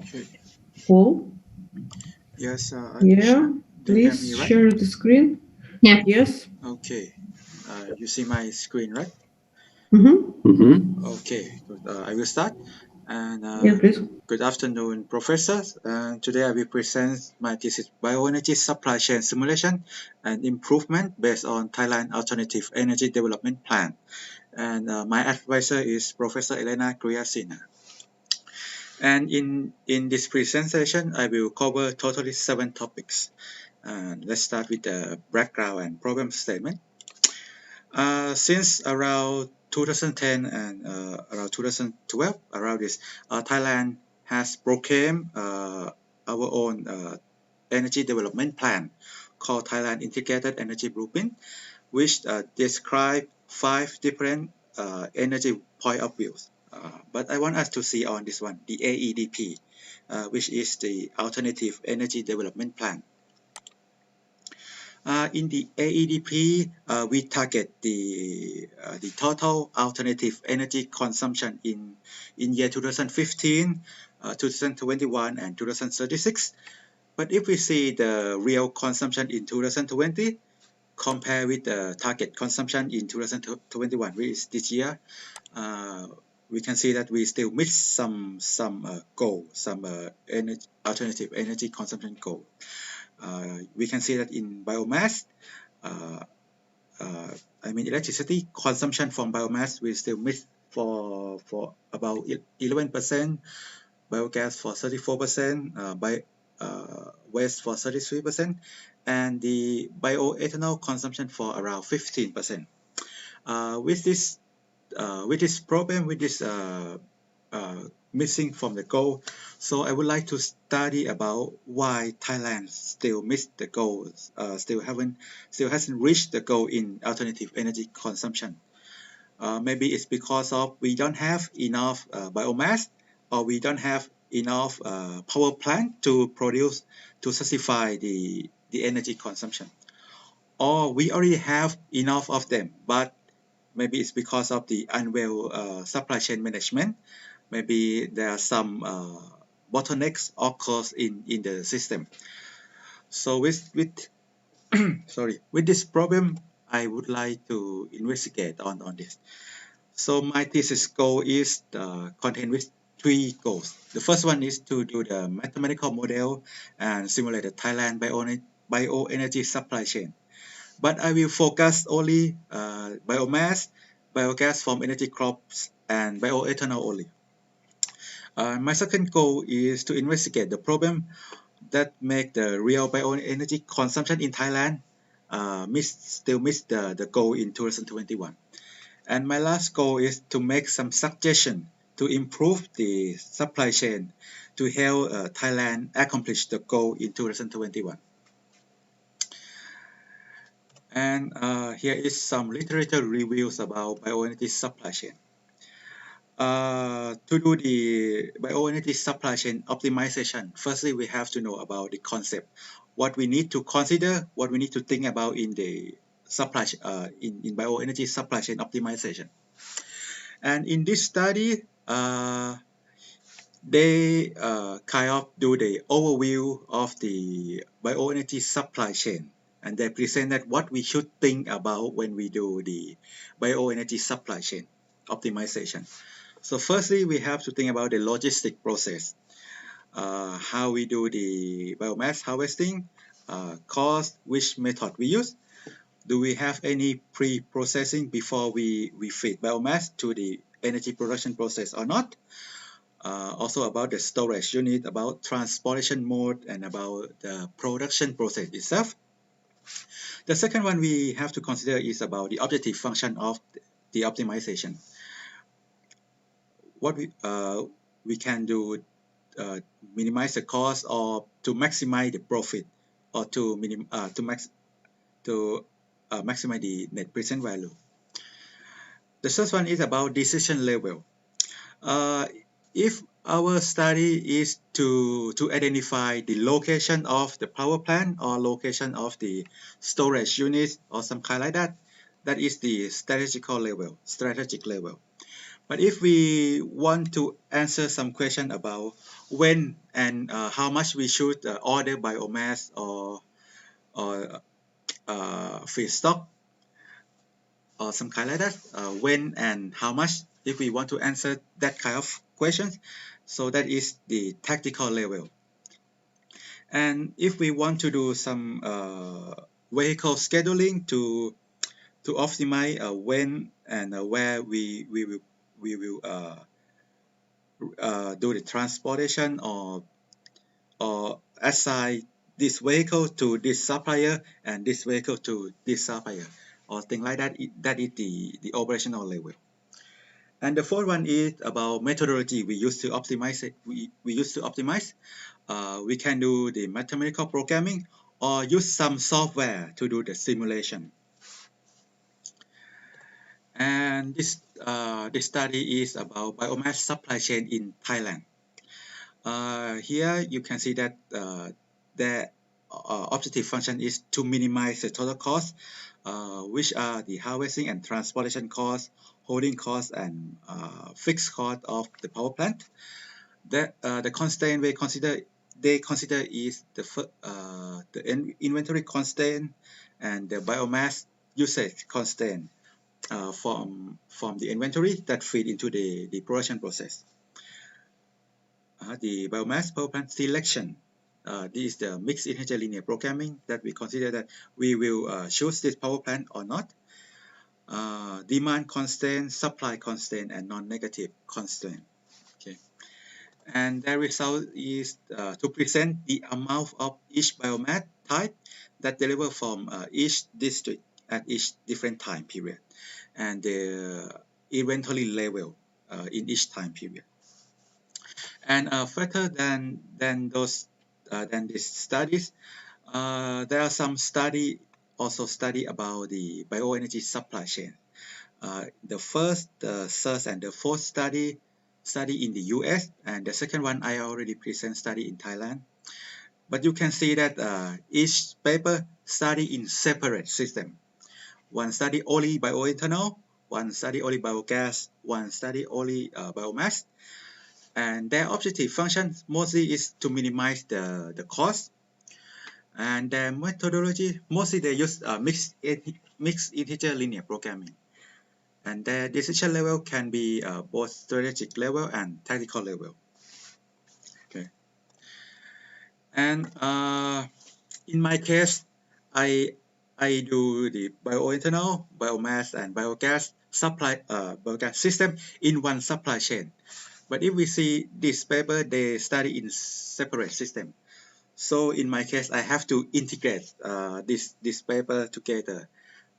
Okay. Cool. Yes, Yeah. Anisha, do you hear Please me right? share the screen. Yeah. Yes. Okay. You see my screen, right? Mm-hmm. Okay. Good. I will start. And Yeah, please. good afternoon, professors. Today I will present my thesis, Bioenergy Supply Chain Simulation and Improvement based on Thailand Alternative Energy Development Plan. And my advisor is Professor Elena Kriasina. And in this presentation, I will cover totally 7 topics. Let's start with the background and problem statement. Since around 2010 and around 2012, around this, Thailand has proclaimed our own energy development plan called Thailand Integrated Energy Blueprint, which describe 5 different energy point of views. But I want us to see on this one, the AEDP, which is the Alternative Energy Development Plan. In the AEDP, we target the total alternative energy consumption in year 2015, 2021, and 2036. But if we see the real consumption in 2020, compare with the target consumption in 2021, which is this year, we can see that we still miss some goal, some alternative energy consumption goal. We can see that in biomass, uh, I mean electricity consumption from biomass we still miss for about 11%, biogas for 34%, waste for 33%, and the bioethanol consumption for around 15%. With this problem, with this missing from the goal, so I would like to study about why Thailand still missed the goal, still hasn't reached the goal in alternative energy consumption. Maybe it's because of we don't have enough biomass, or we don't have enough power plant to produce to satisfy the energy consumption, or we already have enough of them, but maybe it's because of the unwell supply chain management. Maybe there are some bottlenecks occurs in the system. So with sorry, with this problem, I would like to investigate on this. So my thesis goal is contained with 3 goals. The first one is to do the mathematical model and simulate the Thailand bioenergy supply chain. But I will focus only biomass, biogas from energy crops, and bioethanol only. My second goal is to investigate the problem that make the real bioenergy consumption in Thailand still miss the goal in 2021. And my last goal is to make some suggestion to improve the supply chain to help Thailand accomplish the goal in 2021. And here is some literature reviews about bioenergy supply chain. To do the bioenergy supply chain optimization, firstly, we have to know about the concept, what we need to consider, what we need to think about in the supply in bioenergy supply chain optimization. And in this study, they kind of do the overview of the bioenergy supply chain, and they presented what we should think about when we do the bioenergy supply chain optimization. So firstly, we have to think about the logistic process, how we do the biomass harvesting, cost, which method we use. Do we have any pre-processing before we feed biomass to the energy production process or not? Also about the storage unit, about transportation mode, and about the production process itself. The second one we have to consider is about the objective function of the optimization. What we can do minimize the cost or to maximize the profit, or to maximize the net present value. The first one is about decision level. If our study is to identify the location of the power plant or location of the storage unit or some kind like that, that is the strategic level. But if we want to answer some question about when and how much we should order biomass or feedstock or some kind like that, when and how much, if we want to answer that kind of questions. So that is the tactical level. And if we want to do some vehicle scheduling to optimize when and where we will do the transportation or assign this vehicle to this supplier and this vehicle to this supplier or thing like that. That is the operational level. And the fourth one is about methodology. We used to optimize it. We used to optimize. We can do the mathematical programming or use some software to do the simulation. And this study is about biomass supply chain in Thailand. Here you can see that the objective function is to minimize the total cost, which are the harvesting and transportation costs, holding costs, and fixed cost of the power plant. The constraint they consider is the inventory constraint and the biomass usage constraint from the inventory that feed into the production process. The biomass power plant selection. This is the mixed integer linear programming that we consider that we will choose this power plant or not. Demand constraint, supply constraint, and non-negative constraint. Okay. And the result is to present the amount of each biomass type that deliver from each district at each different time period, and the inventory level in each time period. And further than these studies, there are some study about the bioenergy supply chain. The first, the third, and the fourth study in the US, and the second one I already present study in Thailand. But you can see that each paper study in separate system. One study only bioethanol, one study only biogas, one study only biomass. And their objective function mostly is to minimize the cost. And their methodology, mostly they use mixed integer linear programming. And their decision level can be both strategic level and tactical level. Okay. And in my case, I do the bioethanol, biomass, and biogas biogas system in one supply chain. But if we see this paper, they study in separate system. So in my case, I have to integrate this paper together.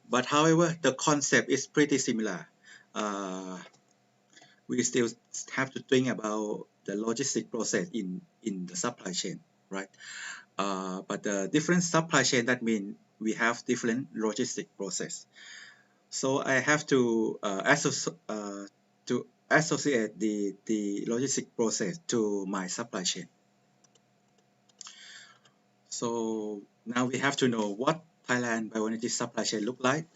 But however, the concept is pretty similar. We still have to think about the logistic process in the supply chain, right? But the different supply chain, that means we have different logistic process. So I have to associate the logistic process to my supply chain. So now we have to know what Thailand bioenergy supply chain look like.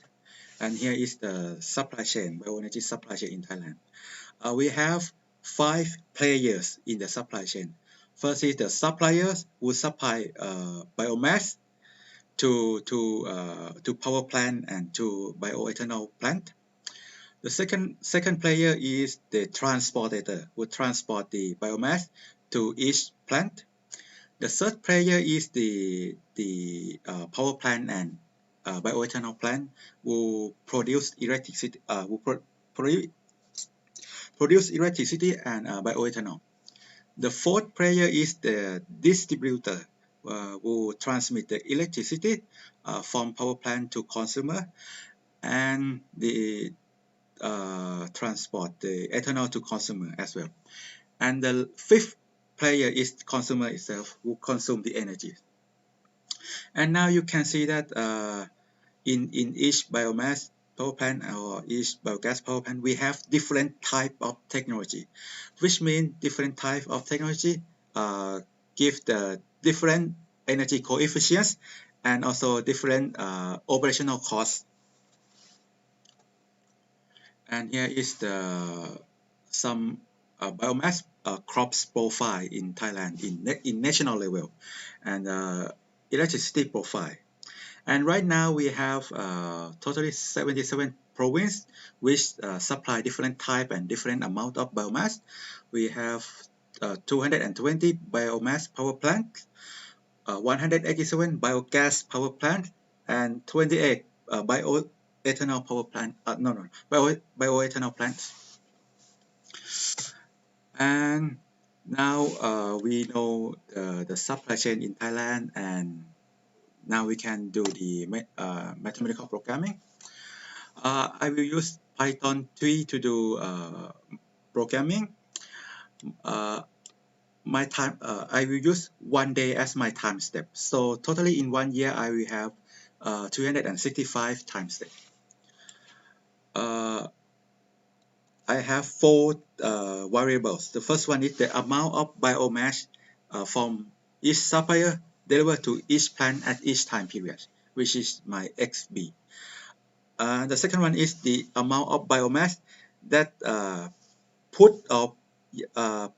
And here is the supply chain, bioenergy supply chain in Thailand. We have 5 players in the supply chain. First is the suppliers who supply biomass to power plant and to bioethanol plant. The second player is the transporter who transport the biomass to each plant. The third player is the power plant and bioethanol plant who produce electricity, produce electricity and bioethanol. The fourth player is the distributor who transmit the electricity from power plant to consumer, and the transport the ethanol to consumer as well. And the fifth player is consumer itself who consume the energy. And now you can see that in each biomass power plant or each biogas power plant, we have different type of technology, which means different type of technology give the different energy coefficients and also different operational costs. And here is some biomass crops profile in Thailand in national level, and electricity profile. And right now we have totally 77 provinces which supply different type and different amount of biomass. We have 220 biomass power plants, 187 biogas power plant, and 28 bioethanol power plant. Bioethanol plants. And now we know the supply chain in Thailand, and now we can do the mathematical programming. I will use Python 3 to do programming. I will use 1 day as my time step. So totally in 1 year, I will have 365 time step. I have 4 variables. The first one is the amount of biomass from each supplier delivered to each plant at each time period, which is my XB. The second one is the amount of biomass that put or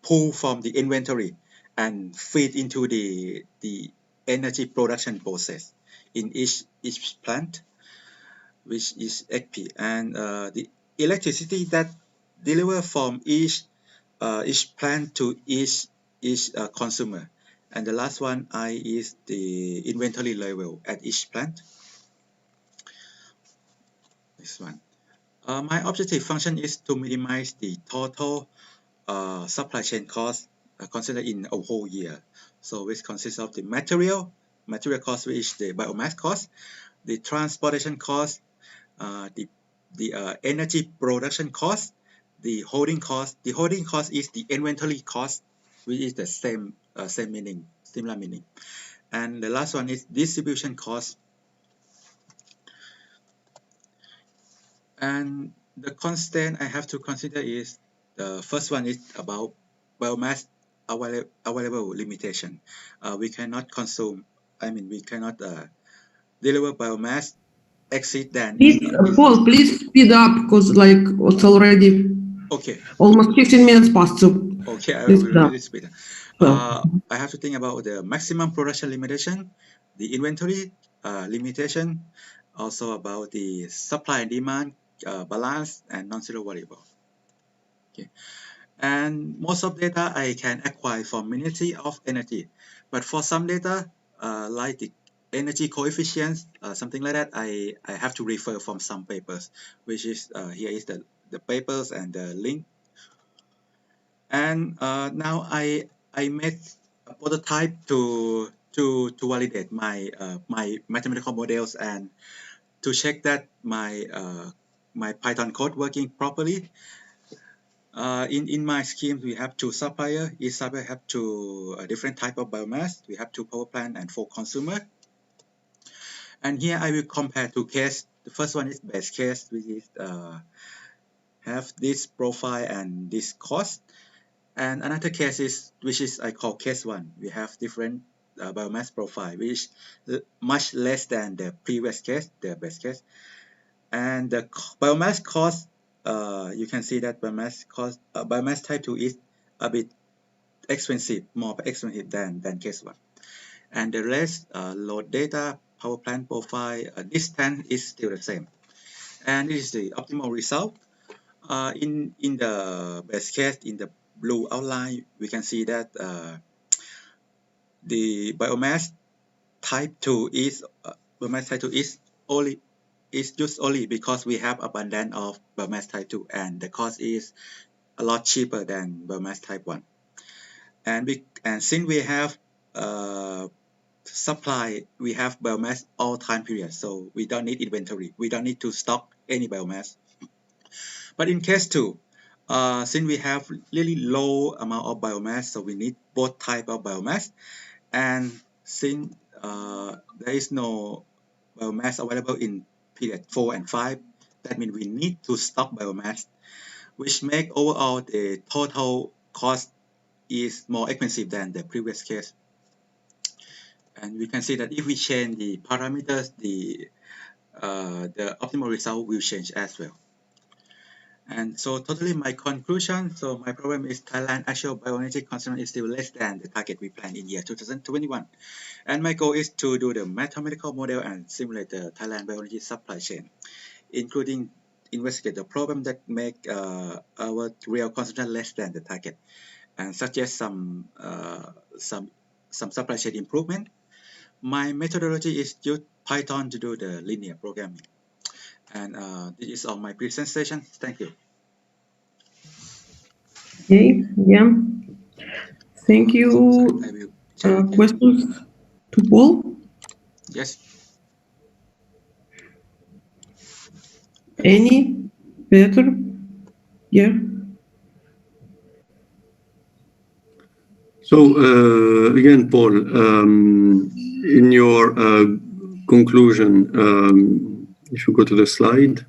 pull from the inventory and feed into the energy production process in each plant, which is XP, and the electricity that deliver from each plant to each consumer. And the last one I is the inventory level at each plant. This one. My objective function is to minimize the total supply chain cost considered in a whole year. So which consists of the material cost, which is the biomass cost, the transportation cost, the energy production cost, the holding cost. The holding cost is the inventory cost, which is the similar meaning. And the last one is distribution cost. And the constant I have to consider is the first one is about biomass available limitation. We cannot consume, we cannot deliver biomass exceed than Please, Paul, please speed up because like it's already okay. almost 15 minutes past. So Okay, I please will speed up. read it speed. So, I have to think about the maximum production limitation, the inventory limitation, also about the supply and demand balance, and non-zero variable. Okay. And most of data I can acquire from Ministry of Energy, but for some data like the energy coefficients, something like that, I have to refer from some papers, which is here is the papers and the link. And now I made a prototype to validate my my mathematical models and to check that my my Python code working properly. In my scheme, we have 2 supplier. Each supplier have 2 different type of biomass. We have 2 power plant and 4 consumer. And here I will compare 2 case. The first one is best case, which is have this profile and this cost. And another case is which is I call case 1. We have different biomass profile, which is much less than the previous case, the best case. And the biomass cost, you can see that biomass cost, biomass type 2 is a bit expensive, more expensive than case 1. And the rest, load data, power plant profile, distance is still the same. And this is the optimal result. In the best case, in the blue outline, we can see that the biomass type 2 is only is used only because we have abundance of biomass type 2, and the cost is a lot cheaper than biomass type 1. And since we have supply, we have biomass all time period, so we don't need inventory. We don't need to stock any biomass. But in case 2, since we have really low amount of biomass, so we need both type of biomass. And since there is no biomass available in period 4 and 5, that means we need to stock biomass, which make overall the total cost is more expensive than the previous case. And we can see that if we change the parameters, the optimal result will change as well. And so totally my conclusion, so my problem is Thailand actual bioenergy consumption is still less than the target we planned in year 2021. And my goal is to do the mathematical model and simulate the Thailand bioenergy supply chain, including investigate the problem that make our real consumption less than the target, and suggest some supply chain improvement. My methodology is use Python to do the linear programming. And this is all my presentation. Thank you. Okay, yeah. Thank you. I will share again. Questions to Paul? Yes. Any? Peter? Yeah. So again, Paul, in your conclusion, if you go to the slide,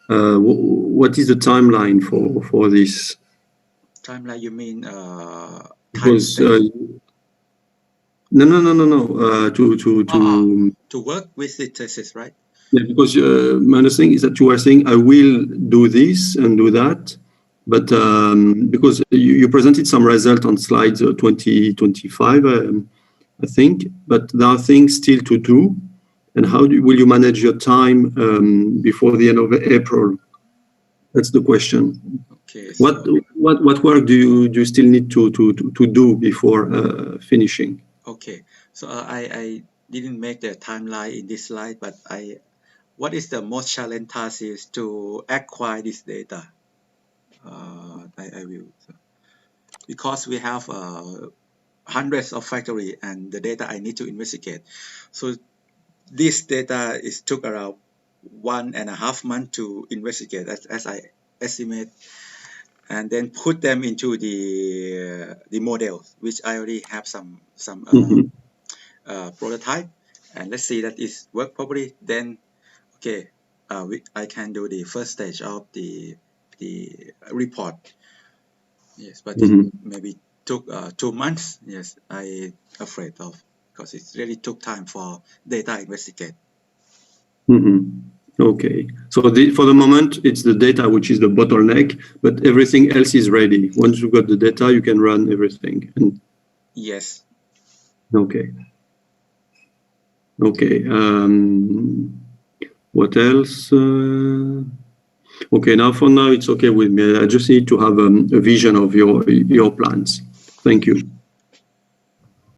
what is the timeline for this? Timeline, you mean Because no. To work with the thesis, right? Yeah, because my understanding is that you are saying I will do this and do that, but because you presented some result on slides 2025, I think, but there are things still to do. And how will you manage your time before the end of April? That's the question. Okay. So what work do you still need to do before finishing? Okay. So I didn't make the timeline in this slide, but what is the most challenging task is to acquire this data. I will, because we have hundreds of factories and the data I need to investigate. So this data took around 1.5 months to investigate, as I estimate, and then put them into the models, which I already have some prototype, and let's see that it work properly. Then, okay, I can do the first stage of the report. Yes, but it maybe took 2 months. Yes, I afraid of, because it really took time for data investigate. Okay, so for the moment, it's the data which is the bottleneck, but everything else is ready. Once you got the data, you can run everything. Yes. Okay. Okay. What else? Okay, now for now, it's okay with me. I just need to have a vision of your plans. Thank you.